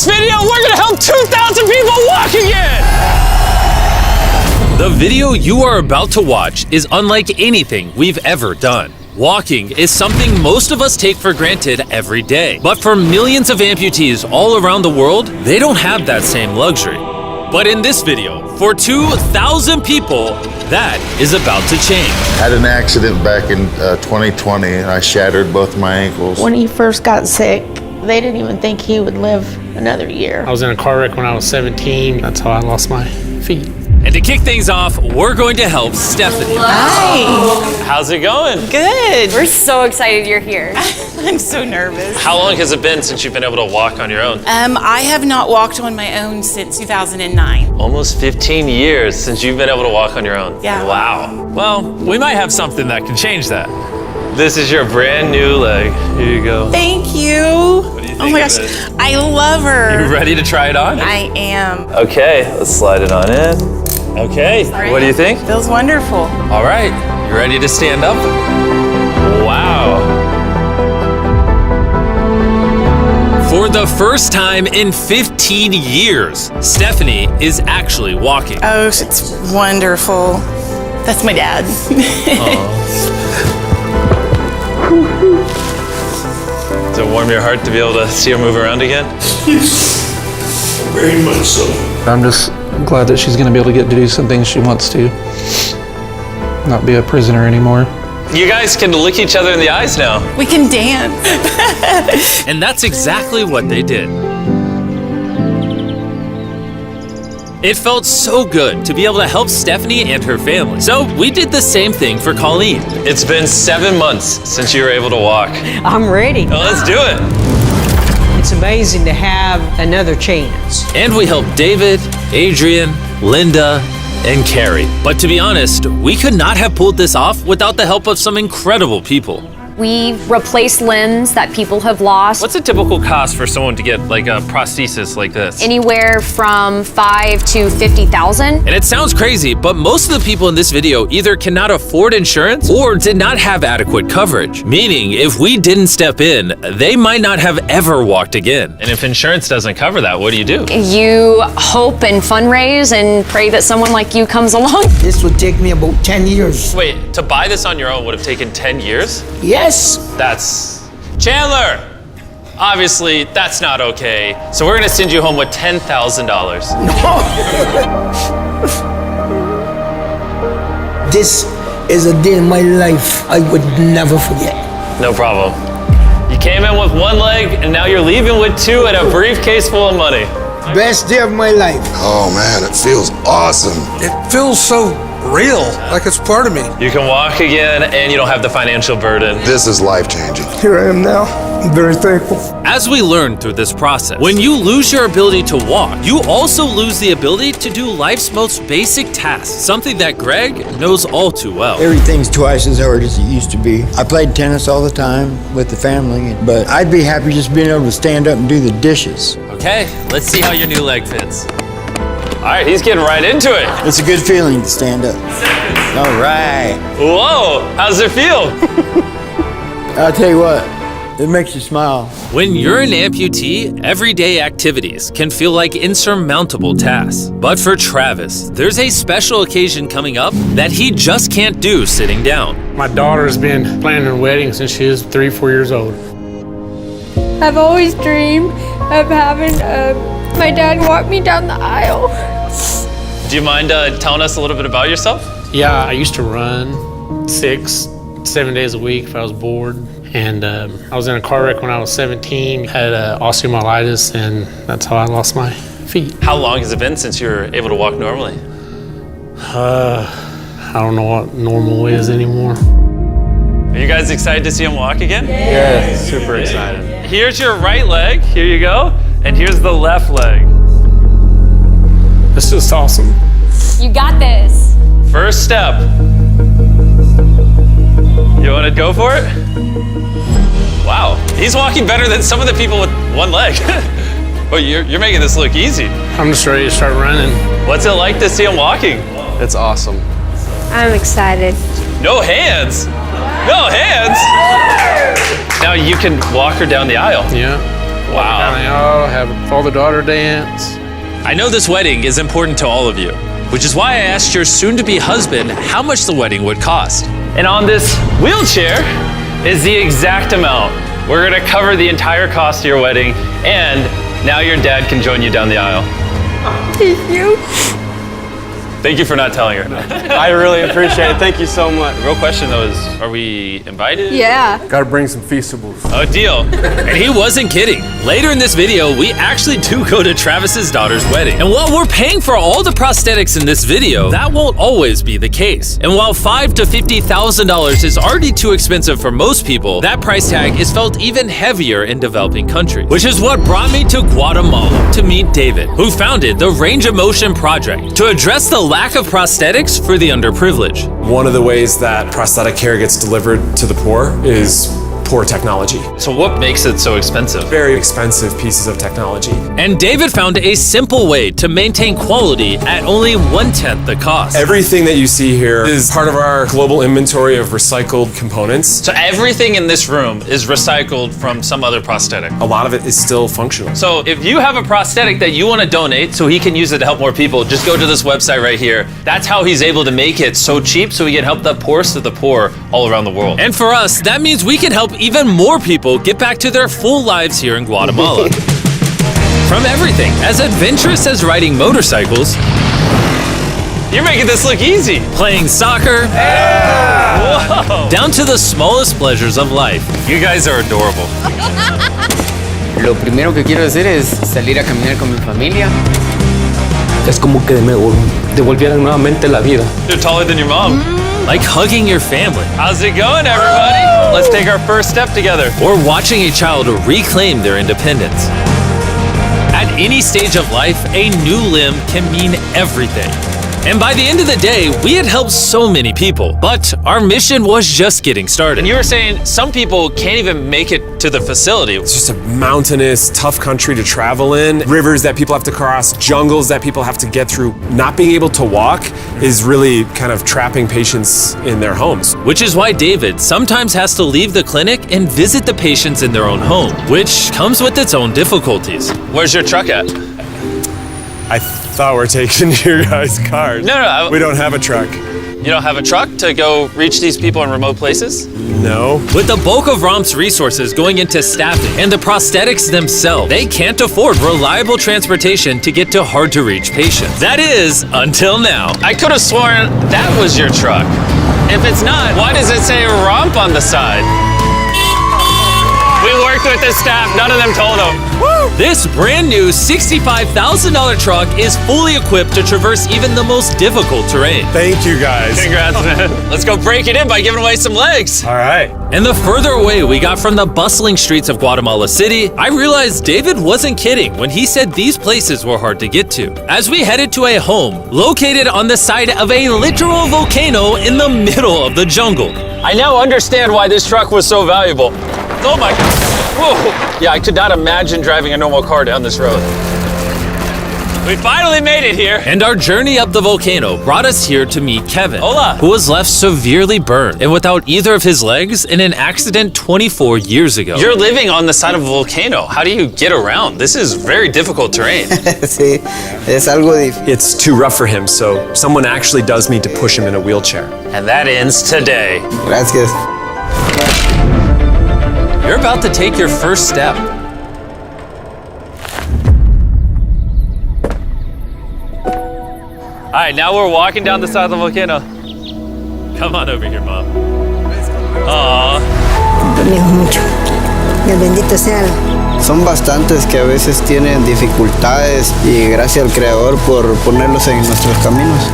this video, we're gonna help 2,000 people walk again! The video you are about to watch is unlike anything we've ever done. Walking is something most of us take for granted every day. But for millions of amputees all around the world, they don't have that same luxury. But in this video, for 2,000 people, that is about to change. I had an accident back in 2020 and I shattered both my ankles. When he first got sick, they didn't even think he would live another year. I was in a car wreck when I was 17. That's how I lost my feet. And to kick things off, we're going to help Stephanie. Hi. How's it going? Good. We're so excited you're here. I'm so nervous. How long has it been since you've been able to walk on your own? I have not walked on my own since 2009. Almost 15 years since you've been able to walk on your own. Yeah. Wow. Well, we might have something that can change that. This is your brand new leg. Here you go. Thank you. What do you think Oh my of gosh, it? I love her. You ready to try it on? I am. Okay, let's slide it on in. Okay, what do you think? Feels wonderful. All right, you ready to stand up? Wow. For the first time in 15 years, Stephanie is actually walking. Oh, it's wonderful. That's my dad. Does it warm your heart to be able to see her move around again? Very much so. I'm just glad that she's going to be able to get to do some things she wants to. Not be a prisoner anymore. You guys can look each other in the eyes now. We can dance. And that's exactly what they did. It felt so good to be able to help Stephanie and her family. So we did the same thing for Colleen. It's been 7 months since you were able to walk. I'm ready. Well, let's do it. It's amazing to have another chance. And we helped David, Adrian, Linda, and Carrie. But to be honest, we could not have pulled this off without the help of some incredible people. We replace limbs that people have lost. What's a typical cost for someone to get like a prosthesis like this? Anywhere from $5,000 to $50,000. And it sounds crazy, but most of the people in this video either cannot afford insurance or did not have adequate coverage. Meaning, if we didn't step in, they might not have ever walked again. And if insurance doesn't cover that, what do? You hope and fundraise and pray that someone like you comes along. This would take me about 10 years. Wait, to buy this on your own would have taken 10 years? Yes. That's... Chandler! Obviously, that's not okay. So we're gonna send you home with $10,000. This is a day in my life I would never forget. No problem. You came in with one leg, and now you're leaving with two and a briefcase full of money. Best day of my life. Oh man, it feels awesome. It feels so real, like it's part of me. You can walk again, and you don't have the financial burden. This is life-changing. Here I am now. I'm very thankful. As we learned through this process, when you lose your ability to walk, you also lose the ability to do life's most basic tasks, something that Greg knows all too well. Everything's twice as hard as it used to be. I played tennis all the time with the family, but I'd be happy just being able to stand up and do the dishes. Okay, let's see how your new leg fits. All right, he's getting right into it. It's a good feeling to stand up. All right. Whoa, how's it feel? I'll tell you what, it makes you smile. When you're an amputee, everyday activities can feel like insurmountable tasks. But for Travis, there's a special occasion coming up that he just can't do sitting down. My daughter's been planning her wedding since she was 3 or 4 years old. I've always dreamed of having my dad walk me down the aisle. Do you mind telling us a little bit about yourself? Yeah, I used to run 6, 7 days a week if I was bored. And I was in a car wreck when I was 17, had osteomyelitis, and that's how I lost my feet. How long has it been since you were able to walk normally? I don't know what normal is anymore. Are you guys excited to see him walk again? Yeah, super excited. Here's your right leg, here you go, and here's the left leg. It's just awesome. You got this. First step. You want to go for it? Wow, he's walking better than some of the people with one leg. Well, you're making this look easy. I'm just ready to start running. What's it like to see him walking? It's awesome. I'm excited. No hands. No hands. Now you can walk her down the aisle. Yeah. Wow. Down the aisle, have a father-daughter dance. I know this wedding is important to all of you, which is why I asked your soon-to-be husband how much the wedding would cost. And on this wheelchair is the exact amount. We're gonna cover the entire cost of your wedding, and now your dad can join you down the aisle. Thank you. Thank you for not telling her. I really appreciate it. Thank you so much. The real question though is, are we invited? Yeah. Gotta bring some feastables. A deal. And he wasn't kidding. Later in this video, we actually do go to Travis's daughter's wedding. And while we're paying for all the prosthetics in this video, that won't always be the case. And while $5,000 to $50,000 is already too expensive for most people, that price tag is felt even heavier in developing countries. Which is what brought me to Guatemala to meet David, who founded the Range of Motion Project to address the lack of prosthetics for the underprivileged. One of the ways that prosthetic care gets delivered to the poor is poor technology. So what makes it so expensive? Very expensive pieces of technology. And David found a simple way to maintain quality at only 1/10 the cost. Everything that you see here is part of our global inventory of recycled components. So everything in this room is recycled from some other prosthetic. A lot of it is still functional. So if you have a prosthetic that you want to donate so he can use it to help more people, just go to this website right here. That's how he's able to make it so cheap so he can help the poorest of the poor all around the world. And for us, that means we can help even more people get back to their full lives here in Guatemala. From everything as adventurous as riding motorcycles, You're making this look easy. playing soccer, Whoa. down to the smallest pleasures of life. You guys are adorable. Lo primero que quiero hacer es salir a caminar con mi familia. Es como que me devolvieran nuevamente la vida. You're taller than your mom. Like hugging your family. How's it going, everybody? Let's take our first step together. Or watching a child reclaim their independence. At any stage of life, a new limb can mean everything. And by the end of the day, we had helped so many people, but our mission was just getting started. And you were saying some people can't even make it to the facility. It's just a mountainous, tough country to travel in. Rivers that people have to cross, jungles that people have to get through. Not being able to walk is really kind of trapping patients in their homes. Which is why David sometimes has to leave the clinic and visit the patients in their own home, which comes with its own difficulties. Where's your truck at? I thought we're taking your guys' cars. No. We don't have a truck. You don't have a truck to go reach these people in remote places? No. With the bulk of ROM's resources going into staffing and the prosthetics themselves, they can't afford reliable transportation to get to hard-to-reach patients. That is, until now. I could have sworn that was your truck. If it's not, why does it say ROMP on the side? We worked with the staff, none of them told them. This brand new $65,000 truck is fully equipped to traverse even the most difficult terrain. Thank you guys. Congrats, man. Let's go break it in by giving away some legs. All right. And the further away we got from the bustling streets of Guatemala City, I realized David wasn't kidding when he said these places were hard to get to. As we headed to a home located on the side of a literal volcano in the middle of the jungle. I now understand why this truck was so valuable. Oh my God. Whoa. Yeah, I could not imagine driving a normal car down this road. We finally made it here. And our journey up the volcano brought us here to meet Kevin, Hola. who was left severely burned and without either of his legs in an accident 24 years ago. You're living on the side of a volcano. How do you get around? This is very difficult terrain. Sí, es algo difícil. It's too rough for him, so someone actually does need to push him in a wheelchair. And that ends today. Gracias. You're about to take your first step. All right, now we're walking down the side of the volcano. Come on over here, Mom. Aww. mucho. Dios bendito sea. Son bastantes que a veces tienen dificultades y gracias al Creador por ponerlos en nuestros caminos.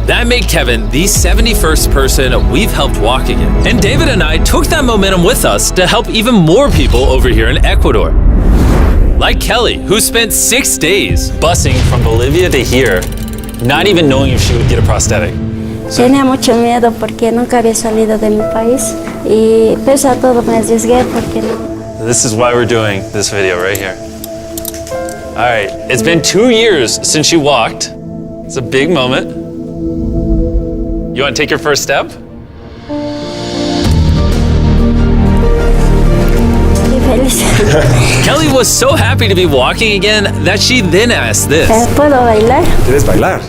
That made Kevin the 71st person we've helped walk again. And David and I took that momentum with us to help even more people over here in Ecuador. Like Kelly, who spent 6 days busing from Bolivia to here, not even knowing if she would get a prosthetic. Tenía mucho miedo porque nunca había salido de mi país y pese a todo me arriesgué porque no. This is why we're doing this video right here. All right, it's been 2 years since she walked. It's a big moment. You want to take your first step? Y feliz. Kelly was so happy to be walking again that she then asked this. ¿Puedo bailar? ¿Quieres bailar?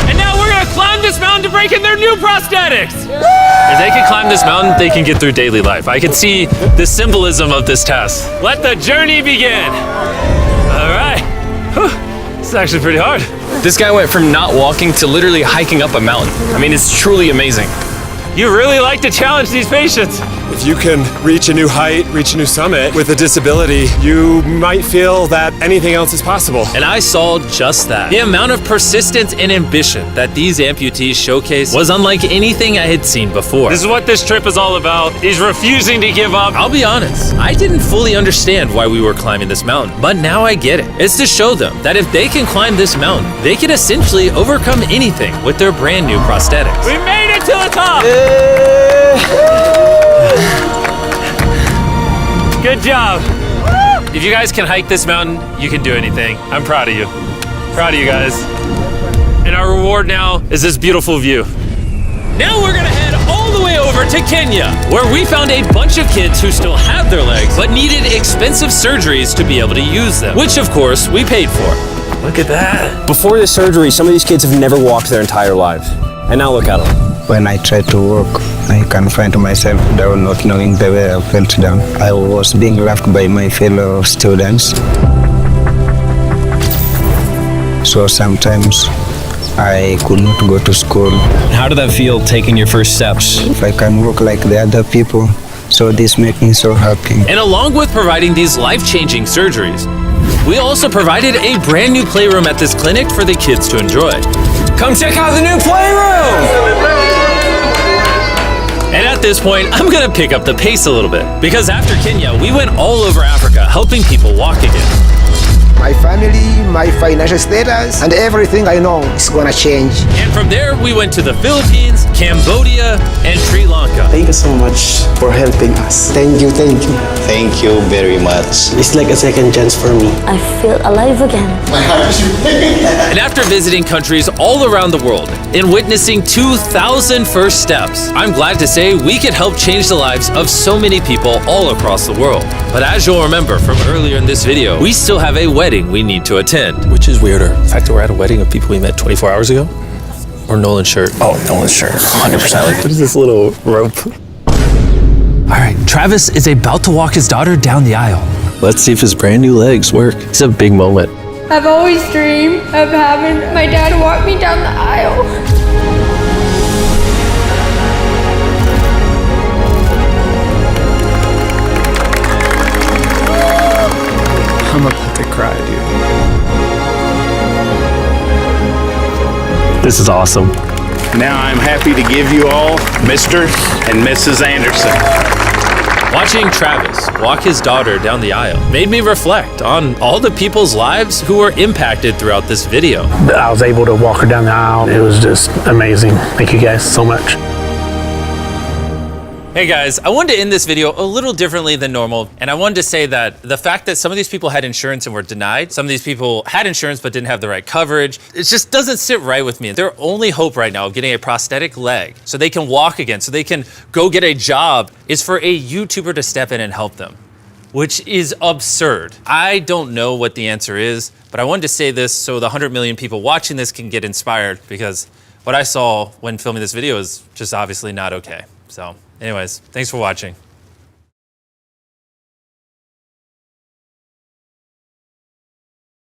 And now we're gonna climb this mountain to break in their new prosthetics. If they can climb this mountain, they can get through daily life. I can see the symbolism of this test. Let the journey begin. All right. Whew. This is actually pretty hard. This guy went from not walking to literally hiking up a mountain. I mean, it's truly amazing. You really like to challenge these patients. If you can reach a new height, reach a new summit with a disability, you might feel that anything else is possible. And I saw just that. The amount of persistence and ambition that these amputees showcase was unlike anything I had seen before. This is what this trip is all about, is refusing to give up. I'll be honest, I didn't fully understand why we were climbing this mountain, but now I get it. It's to show them that if they can climb this mountain, they can essentially overcome anything with their brand new prosthetics. We made it to the top! Good job. If you guys can hike this mountain, you can do anything. I'm proud of you. Proud of you guys. And our reward now is this beautiful view. Now we're gonna head all the way over to Kenya, where we found a bunch of kids who still have their legs, but needed expensive surgeries to be able to use them, which of course we paid for. Look at that. Before the surgery, some of these kids have never walked their entire lives. And now look at them. When I try to walk, I can find myself down, not knowing the way I felt down. I was being laughed by my fellow students. So sometimes I could not go to school. How did that feel, taking your first steps? If I can walk like the other people, so this makes me so happy. And along with providing these life-changing surgeries, we also provided a brand new playroom at this clinic for the kids to enjoy. Come check out the new playroom! And at this point, I'm gonna pick up the pace a little bit, because after Kenya, we went all over Africa helping people walk again. My family, my financial status, and everything I know is gonna change. And from there, we went to the Philippines, Cambodia, and Sri Lanka. Thank you so much for helping us. Thank you, thank you. Thank you very much. It's like a second chance for me. I feel alive again. And after visiting countries all around the world and witnessing 2,000 first steps, I'm glad to say we could help change the lives of so many people all across the world. But as you'll remember from earlier in this video, we still have a wedding we need to attend. Which is weirder, the fact that we're at a wedding of people we met 24 hours ago? Or Nolan's shirt? Oh, Nolan's shirt, 100%. What is this little rope? All right, Travis is about to walk his daughter down the aisle. Let's see if his brand new legs work. It's a big moment. I've always dreamed of having my dad walk me down the aisle. I'm about to cry, dude. This is awesome. Now I'm happy to give you all Mr. and Mrs. Anderson. Watching Travis walk his daughter down the aisle made me reflect on all the people's lives who were impacted throughout this video. I was able to walk her down the aisle. It was just amazing. Thank you guys so much. Hey guys, I wanted to end this video a little differently than normal, and I wanted to say that the fact that some of these people had insurance and were denied, some of these people had insurance but didn't have the right coverage, it just doesn't sit right with me. Their only hope right now of getting a prosthetic leg so they can walk again, so they can go get a job, is for a YouTuber to step in and help them, which is absurd. I don't know what the answer is, but I wanted to say this so the 100 million people watching this can get inspired, because what I saw when filming this video is just obviously not okay. So anyways, thanks for watching.